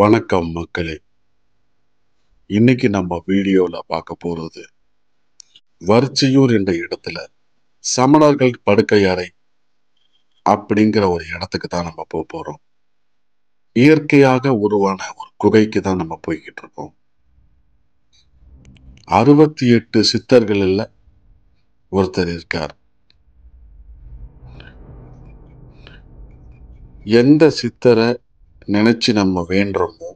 வணக்கம் மக்களே. இன்னைக்கு நம்ம வீடியோல பார்க்க போறது வரிச்சியூர் என்ற இடத்துல சமணர்கள் படுக்கை அறை அப்படிங்கிற ஒரு இடத்துக்கு தான் நம்ம போறோம். இயற்கையாக உருவான ஒரு குகைக்கு தான் நம்ம போய்கிட்டு இருக்கோம். 68 சித்தர்கள்ல ஒருத்தர் இருக்கார். எந்த சித்தரை நினைச்சு நம்ம வேண்டுறோமோ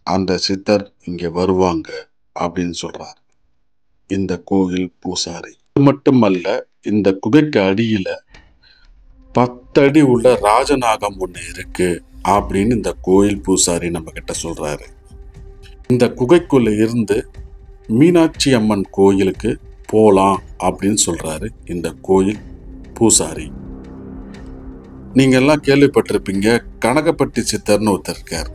அந்த சித்தர் இங்க வருவாங்க அப்படின்னு சொல்றார் இந்த கோவில் பூசாரி. இது மட்டுமல்ல, இந்த குகைக்கு அடியில 10 அடி உள்ள ராஜநாகம் ஒண்ணு இருக்கு அப்படின்னு இந்த கோயில் பூசாரி நம்ம கிட்ட சொல்றாரு. இந்த குகைக்குள்ள இருந்து மீனாட்சி அம்மன் கோயிலுக்கு போலாம் அப்படின்னு சொல்றாரு இந்த கோயில் பூசாரி. நீங்க எல்லாம் கேள்விப்பட்டிருப்பீங்க, கனகப்பட்டி சித்தர்னு ஒருத்தர் இருக்கார்.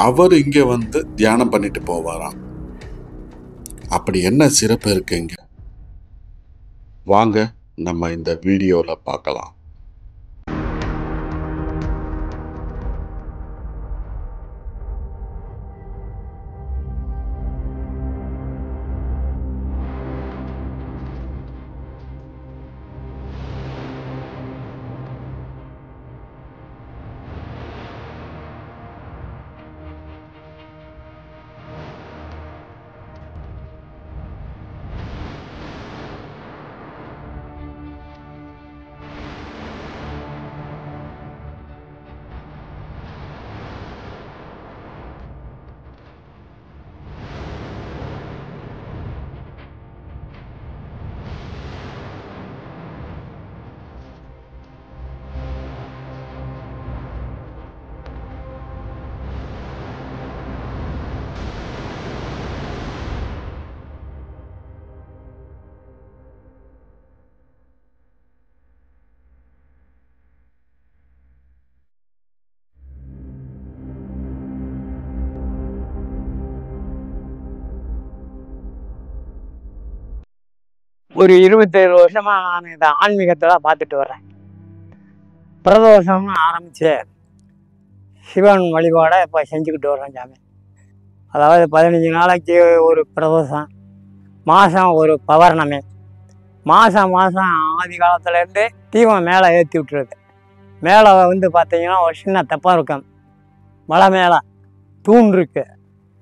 அவர் இங்க வந்து தியானம் பண்ணிட்டு போவாராம். அப்படி என்ன சிறப்பு இருக்குங்க, வாங்க நம்ம இந்த வீடியோல பார்க்கலாம். ஒரு 27 வருஷமா நான் இந்த ஆன்மீகத்தில் பார்த்துட்டு வர்றேன். பிரதோஷம்னு ஆரம்பிச்சு சிவன் வழிபாடை இப்போ செஞ்சுக்கிட்டு வர்றேன் சாமி. அதாவது 15 நாளைக்கு ஒரு பிரதோஷம், மாதம் ஒரு பௌர்ணமி, மாதம் ஆதி காலத்துலேருந்து தீபம் மேலே ஏற்றி விட்டுருது. மேலே வந்து பார்த்தீங்கன்னா ஒரு சின்ன தெப்பம் இருக்கும், மலை மேலே தூண் இருக்குது.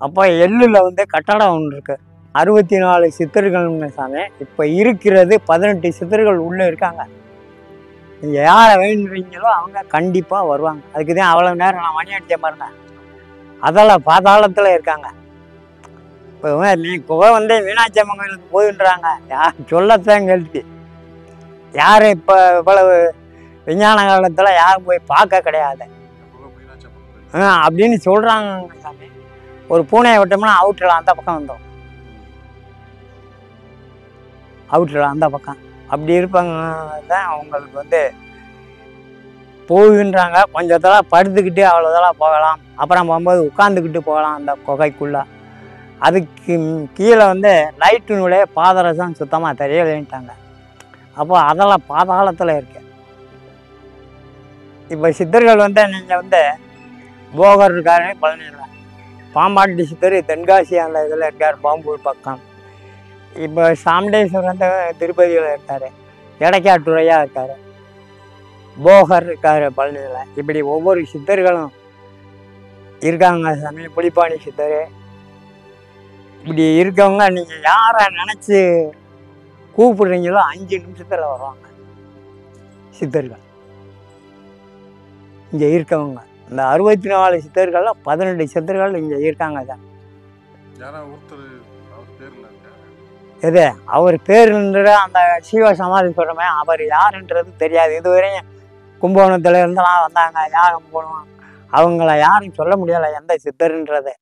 அப்போ எள்ளில் வந்து கட்டடம் ஒன்று இருக்குது. 64 சித்தர்கள் சாமி. இப்போ இருக்கிறது 18 சித்தர்கள் உள்ளே இருக்காங்க. நீங்கள் யாரை வேண்டுறீங்களோ அவங்க கண்டிப்பாக வருவாங்க. அதுக்கு தான் அவ்வளோ நேரம் நான் மணி அடித்த மாதிரி இருந்தேன். அதெல்லாம் பாதாளத்தில் இருக்காங்க. இப்போ நீ குகை வந்து மீனாட்சி அம்மன் கோயிலுக்கு போயின்றாங்க, யார் சொல்லத்தான் கேள்வி. யாரும் இப்போ இவ்வளவு விஞ்ஞான காலத்தில் யாரும் போய் பார்க்க கிடையாது அப்படின்னு சொல்கிறாங்க சாமி. ஒரு பூனையை விட்டோம்னா அவுட்டில் அந்த பக்கம் வந்தோம், அவுட்டில் அந்த பக்கம் அப்படி இருப்பாங்க தான் அவங்களுக்கு வந்து போகுன்றாங்க. கொஞ்சத்தெல்லாம் படுத்துக்கிட்டு அவ்வளோதெல்லாம் போகலாம், அப்புறம் போகும்போது உட்காந்துக்கிட்டு போகலாம் அந்த குகைக்குள்ளே. அதுக்கு கீழே வந்து லைட்டினுடைய பாதரசம் சுத்தமாக தெரியலேன்ட்டாங்க. அப்போ அதெல்லாம் பாதாளத்தில் இருக்கு. இப்போ சித்தர்கள் வந்து நீங்கள் வந்து போகர் இருக்காரு பழனியில், பாம்பாட்டி சித்தர் தென்காசி அந்த இதில் இருக்கார், பாம்பூர் பக்கம். இப்போ சாமுண்டேஸ்வரர் வந்து திருப்பதியில் இருக்கார், எடைக்காட்டுறையாக இருக்கார், போகர் இருக்கார் பழனியில். இப்படி ஒவ்வொரு சித்தர்களும் இருக்காங்க சாமி. புலிப்பாணி சித்தர், இப்படி இருக்கவங்க நீங்கள் யாரை நினச்சி கூப்பிடுறீங்களோ 5 நிமிஷத்தில் வருவாங்க சித்தர்கள் இங்கே இருக்கவங்க. இந்த 64 சித்தர்களில் 18 சித்தர்கள் இங்கே இருக்காங்க சார். எது அவர் பேருன்ற அந்த சிவ சமாதி சொல்கிறோமே, அவர் யாருன்றது தெரியாது. இதுவரையும் கும்பகோணத்துல இருந்தெல்லாம் வந்தாங்க, யாகம் போடுவாங்க, அவங்கள யாரும் சொல்ல முடியலை எந்த சித்தருன்றது.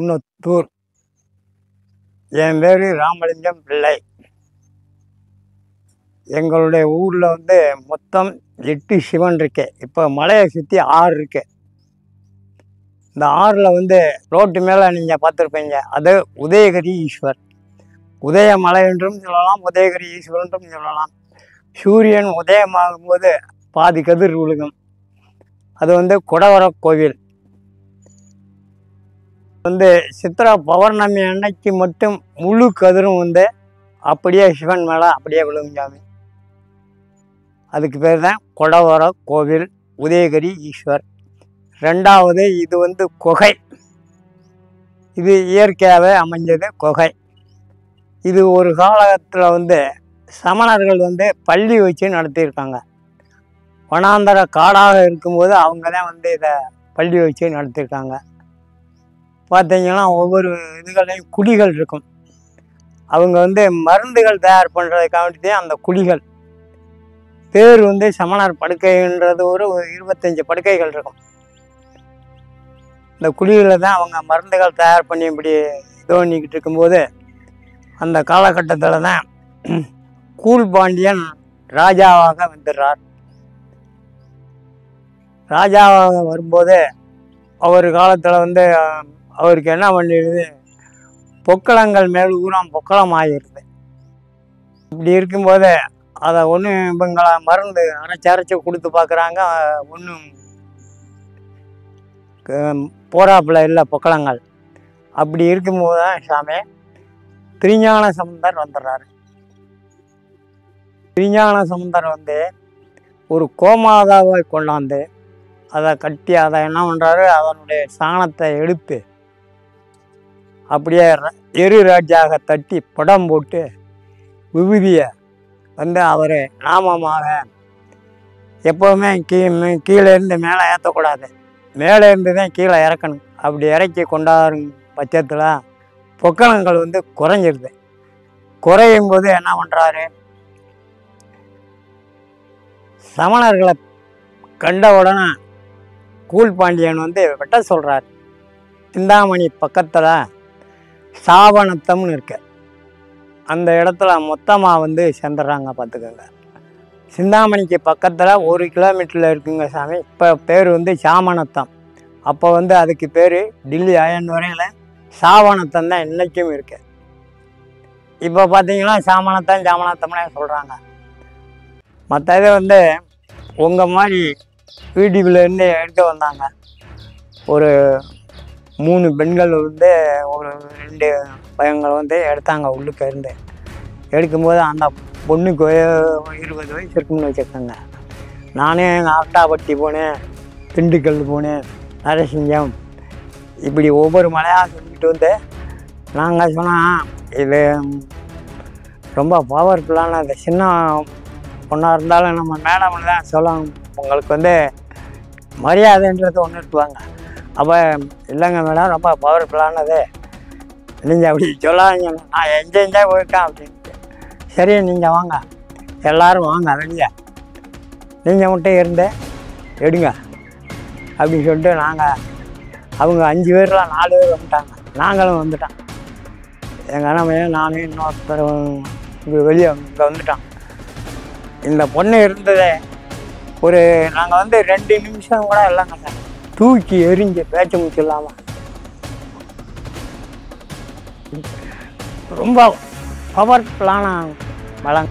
குன்னத்தூர். என் பேர் ராமலிங்கம் பிள்ளை. எங்களுடைய ஊரில் வந்து மொத்தம் 8 சிவன் இருக்கு. இப்போ மலையை சுற்றி 6 இருக்கு. இந்த 6ல் வந்து ரோட்டு மேலே நீங்கள் பார்த்துருப்பீங்க, அது உதயகிரி ஈஸ்வர். உதயமலை என்றும் சொல்லலாம், உதயகிரி ஈஸ்வர் என்றும் சொல்லலாம். சூரியன் உதயமாகும் போது பாதி கதிர் விழுகும். அது வந்து குடவர கோவில். வந்து சித்ரா பௌர்ணமி அன்னைக்கு மட்டும் முழு கதிரும் வந்து அப்படியே சிவன் மேலே அப்படியே விழுங்குஞ்சாமி. அதுக்கு பேர் தான் குடவர கோவில், உதயகிரி ஈஸ்வர். 2வது இது வந்து குகை. இது இயற்கையாகவே அமைஞ்சது குகை. இது ஒரு காலகட்டத்தில் வந்து சமணர்கள் வந்து பள்ளி வச்சு நடத்தியிருக்காங்க. வனாந்தர காடாக இருக்கும்போது அவங்க தான் வந்து இதை பள்ளி வச்சு நடத்தியிருக்காங்க. பார்த்தீங்கன்னா ஒவ்வொரு இதுகளையும் குழிகள் இருக்கும். அவங்க வந்து மருந்துகள் தயார் பண்ணுறதுக்காகவே அந்த குழிகள் பேர் வந்து சமணர் படுக்கைன்றது ஒரு 25 படுக்கைகள் இருக்கும். இந்த குழிகளில் தான் அவங்க மருந்துகள் தயார் பண்ணி இப்படி இது பண்ணிக்கிட்டு இருக்கும்போது அந்த காலகட்டத்தில் தான் கூழ்பாண்டியன் ராஜாவாக வந்துடுறார். ராஜாவாக வரும்போது அவர் காலத்தில் வந்து அவருக்கு என்ன பண்ணிடுது, பொக்களங்கள் மேல் ஊராம் பொக்களம் ஆகிடுது. இப்படி இருக்கும்போது அதை ஒன்றும் இவங்களை மருந்து அரைச்சி கொடுத்து பார்க்குறாங்க. ஒன்றும் போராப்பில் இல்லை பொக்களங்கள். அப்படி இருக்கும்போது தான் சாமி திருஞான சம்பந்தர் வந்துடுறாரு. திருஞான சம்பந்தர் வந்து ஒரு கோமாதாவை கொண்டாந்து அதை கட்டி அதை என்ன பண்ணுறாரு, அதனுடைய சாணத்தை எடுத்து அப்படியே எரு ராஜாக தட்டி படம் போட்டு விபூதியை வந்து அவர் நாமமாக எப்போவுமே கீழேருந்து மேலே ஏற்றக்கூடாது, மேலே இருந்து தான் கீழே இறக்கணும். அப்படி இறக்கி கொண்டாடும் பட்சத்தில் பொக்களங்கள் வந்து குறைஞ்சிருது. குறையும் போது என்ன பண்ணுறாரு, சமணர்களை கண்ட உடனே கூழ்பாண்டியன் வந்து வெட்ட சொல்கிறார். சிந்தாமணி பக்கத்தில் சாவணத்தம்னு இருக்கு. அந்த இடத்துல மொத்தமாக வந்து சேர்ந்துடுறாங்க. பார்த்துக்கோங்க, சிந்தாமணிக்கு பக்கத்தில் 1 கிலோமீட்டரில் இருக்குங்க சாமி. இப்போ பேர் வந்து சாமணத்தம். அப்போ வந்து அதுக்கு பேர் டில்லி அயன் வரையில் சாவணத்தம் தான் இன்றைக்கும் இருக்கு. இப்போ பார்த்தீங்கன்னா சாமணத்தம்னே சொல்கிறாங்க. மற்ற இது வந்து உங்கள் மாதிரி வீட்டுக்குள்ளேருந்து எடுத்து வந்தாங்க. ஒரு 3 பெண்கள் வந்து ஒரு 2 பையங்கள் வந்து எடுத்தாங்க. உள்ளுக்கு இருந்து எடுக்கும்போது அந்த பொண்ணுக்கு 20 வயசு இருக்குன்னு வச்சுருக்காங்க. நானே எங்கள் ஆட்டாப்பட்டி போனேன், திண்டுக்கல் போனேன், நரசிங்கம், இப்படி ஒவ்வொரு மலையாக சொல்லிக்கிட்டு வந்து நாங்கள் சொன்னால் இது ரொம்ப பவர்ஃபுல்லானது. சின்ன பொண்ணாக இருந்தாலும் நம்ம மேடம் தான் சொல்லணும், உங்களுக்கு வந்து மரியாதைன்றது ஒன்று இருக்குவாங்க. அப்போ இல்லைங்க மேடம், ரொம்ப பவர்ஃபுல்லானது, நீங்கள் அப்படி சொல்லாதீங்க, நான் என்ஜாய் போயிருக்கேன் அப்படின்ட்டு. சரி நீங்கள் வாங்க, எல்லோரும் வாங்க வெளியே, நீங்கள் மட்டும் இருந்து எடுங்க அப்படின்னு சொல்லிட்டு அவங்க 5 பேர்லாம் 4 பேர் வந்துட்டாங்க. நாங்களும் வந்துட்டோம். எங்கள் அண்ணன் நானும் இன்னொருத்தர் வெளியே இங்கே வந்துட்டோம். இந்த பொண்ணு இருந்ததே ஒரு நாங்கள் வந்து 2 நிமிஷம் கூட இல்லைங்க, தூக்கி எரிஞ்சு பேச்ச மூச்சு இல்லாமல் ரொம்ப பவர்ஃபுல்லான பலம்.